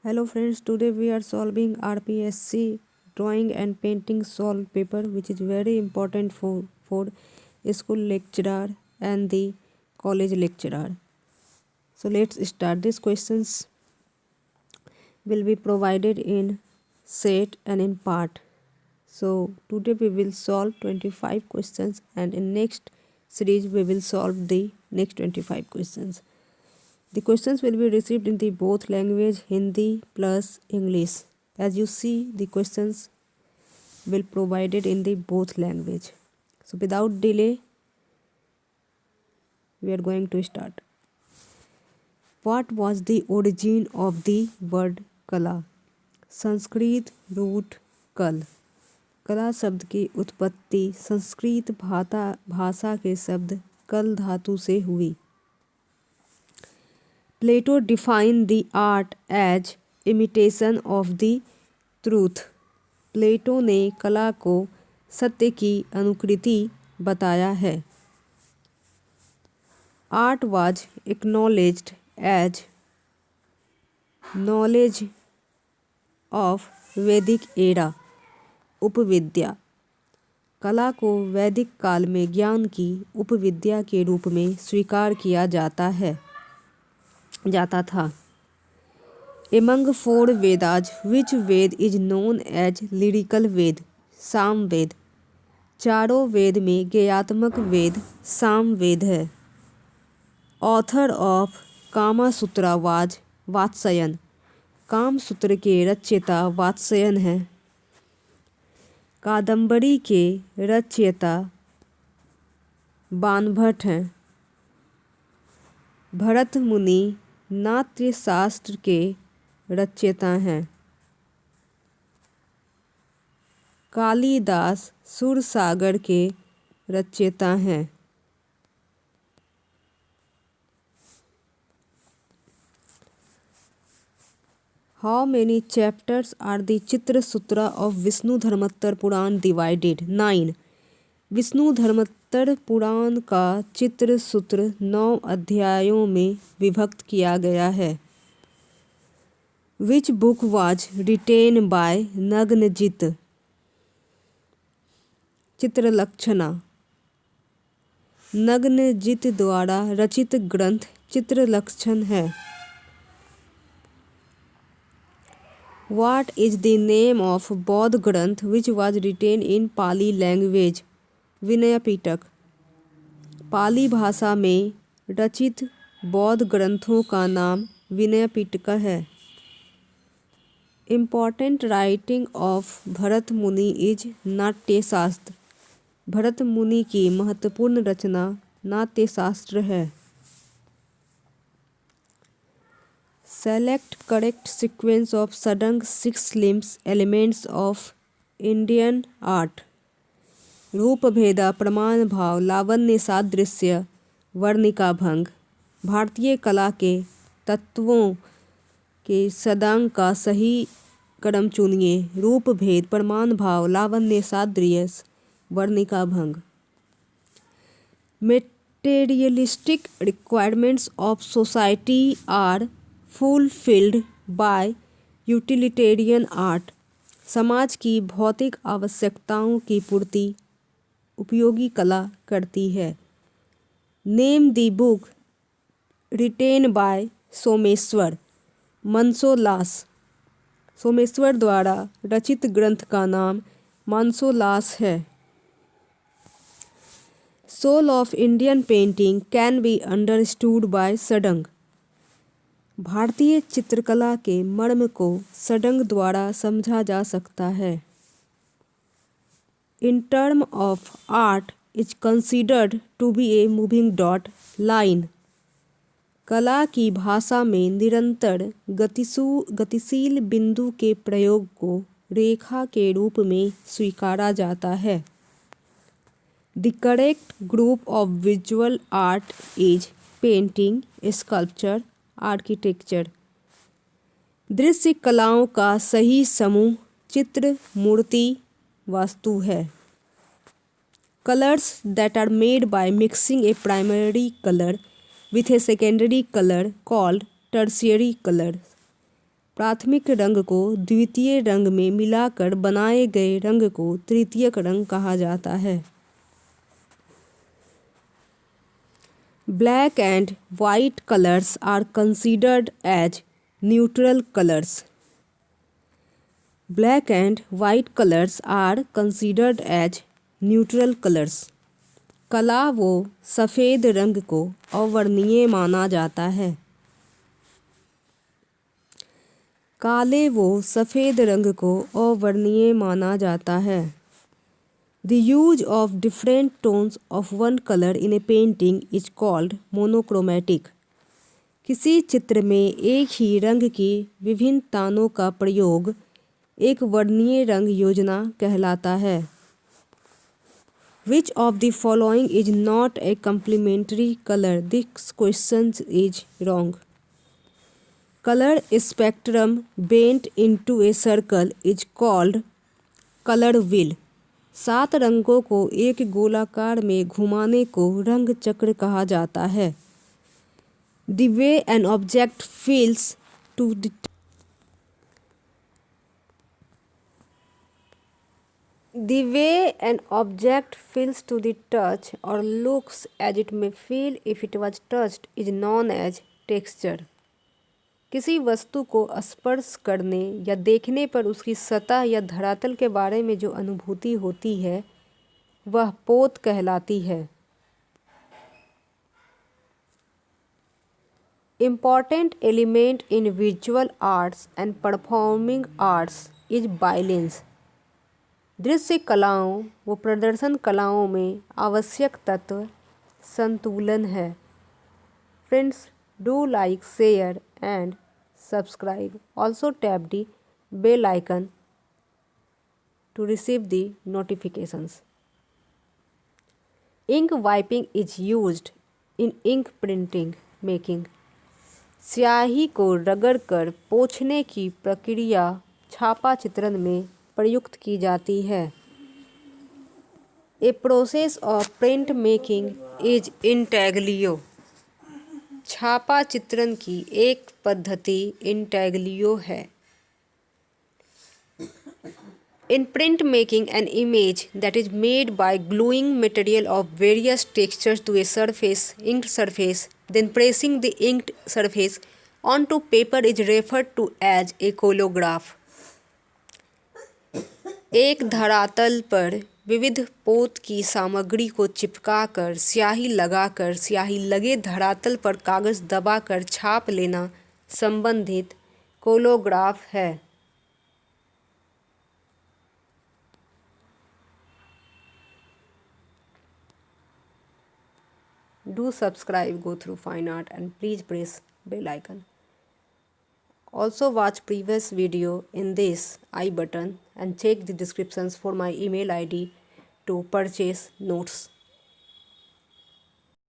Hello friends, today we are solving RPSC drawing and painting solve paper, which is very important for school lecturer and the college lecturer. So let's start. These questions will be provided in set and in part. So today we will solve 25 questions and in next series we will solve the next 25 questions. The questions will be received in the both language Hindi plus English. As you see, the questions will provided in the both language. So without delay, we are going to start. What was the origin of the word kala? Sanskrit root कल. कला शब्द की उत्पत्ति संस्कृत भाषा के शब्द कल धातु से हुई. Plato defined the art as imitation of the truth. प्लेटो ने कला को सत्य की अनुकृति बताया है. Art was acknowledged as knowledge of Vedic era. उपविद्या. कला को वैदिक काल में ज्ञान की उपविद्या के रूप में स्वीकार किया जाता था. Among four Vedas, which Ved is known as lyrical Ved? साम वेद. चारों वेद में गेयात्मक वेद साम वेद है. Author of Kama Sutra was Vatsyayana. Kama Sutra के रचयिता वात्स्ययन है. कादम्बरी के रचयिता बाणभट्ट हैं. भरत मुनि नाट्य शास्त्र के रचयिता हैं. कालिदास सुरसागर के रचयिता हैं. How many chapters are the चित्र सूत्रा of Vishnu Dharmottara Purana divided? 9. Vishnu Dharmottara पुराण का चित्र सूत्र 9 अध्यायों में विभक्त किया गया है. Which book was written by Nagnajit? चित्रलक्षणा. Nagnajit द्वारा रचित ग्रंथ चित्रलक्षण है. What is the name of बौद्ध ग्रंथ which was written in Pali language? Vinaya Pitaka. पाली भाषा में रचित बौद्ध ग्रंथों का नाम विनय पिटक है. Important writing of भरत मुनि is नाट्यशास्त्र. भरत मुनि की महत्वपूर्ण रचना नाट्यशास्त्र है. Select correct sequence of Sadang 6 limbs elements of Indian art. रूप भेदा प्रमाण भाव लावण्य सादृश्य वर्णिका भंग. भारतीय कला के तत्वों के सदांग का सही क्रम चुनिए. रूप भेद प्रमाण भाव लावण्य सादृश्य वर्णिका भंग. Materialistic requirements of society are fulfilled by utilitarian art. समाज की भौतिक आवश्यकताओं की पूर्ति उपयोगी कला करती है. Name the book written by Someshwar. मनसोल्लास. Someshwar द्वारा रचित ग्रंथ का नाम मनसोल्लास है. Soul of Indian painting can be understood by Sadang. भारतीय चित्रकला के मर्म को सडंग द्वारा समझा जा सकता है. In term of art is considered to be a moving dot line. कला की भाषा में निरंतर गतिशील बिंदु के प्रयोग को रेखा के रूप में स्वीकारा जाता है. The correct group of visual art is painting, sculpture, architecture. दृश्य कलाओं का सही समूह चित्र मूर्ति वास्तु है. Colours that are made by mixing a primary colour with a secondary colour called tertiary colour. प्राथमिक रंग को द्वितीय रंग में मिलाकर बनाए गए रंग को तृतीयक रंग कहा जाता है। Black and white colors are considered as neutral colors. Black and white colors are considered as neutral colors. काला व सफ़ेद रंग को अवर्णीय माना जाता है। काले व सफ़ेद रंग को अवर्णीय माना जाता है। The use of different tones of one color in a painting is called monochromatic. किसी चित्र में एक ही रंग की विभिन्न तानों का प्रयोग एक वर्णीय रंग योजना कहलाता है। Which of the following is not a complementary color? This question is wrong. Color spectrum bent into a circle is called color wheel. 7 रंगों को एक गोलाकार में घुमाने को रंग चक्र कहा जाता है। The way an object feels to the touch or looks as it may feel if it was touched is known as texture. किसी वस्तु को स्पर्श करने या देखने पर उसकी सतह या धरातल के बारे में जो अनुभूति होती है वह पोत कहलाती है। Important element in visual arts and performing arts is balance. दृश्य कलाओं व प्रदर्शन कलाओं में आवश्यक तत्व संतुलन है। Friends, do like, share and subscribe. Also tap the bell icon to receive the notifications. Ink wiping is used in ink printing making. स्याही को रगड़कर पोंछने की प्रक्रिया छापा चित्रण में प्रयुक्त की जाती है। A process of print making is intaglio. छापा चित्रण की एक पद्धति इंटैग्लियो है। In print making, an image that is made by gluing material of various textures to a surface, inked surface, then pressing the inked surface onto paper is referred to as a colograph. एक धरातल पर विविध पोत की सामग्री को चिपकाकर स्याही लगाकर स्याही लगे धरातल पर कागज दबाकर छाप लेना संबंधित कोलोग्राफ है। Do subscribe, go through fine art and please press bell icon. Also watch previous video in this I button and check the descriptions for my email ID to purchase notes.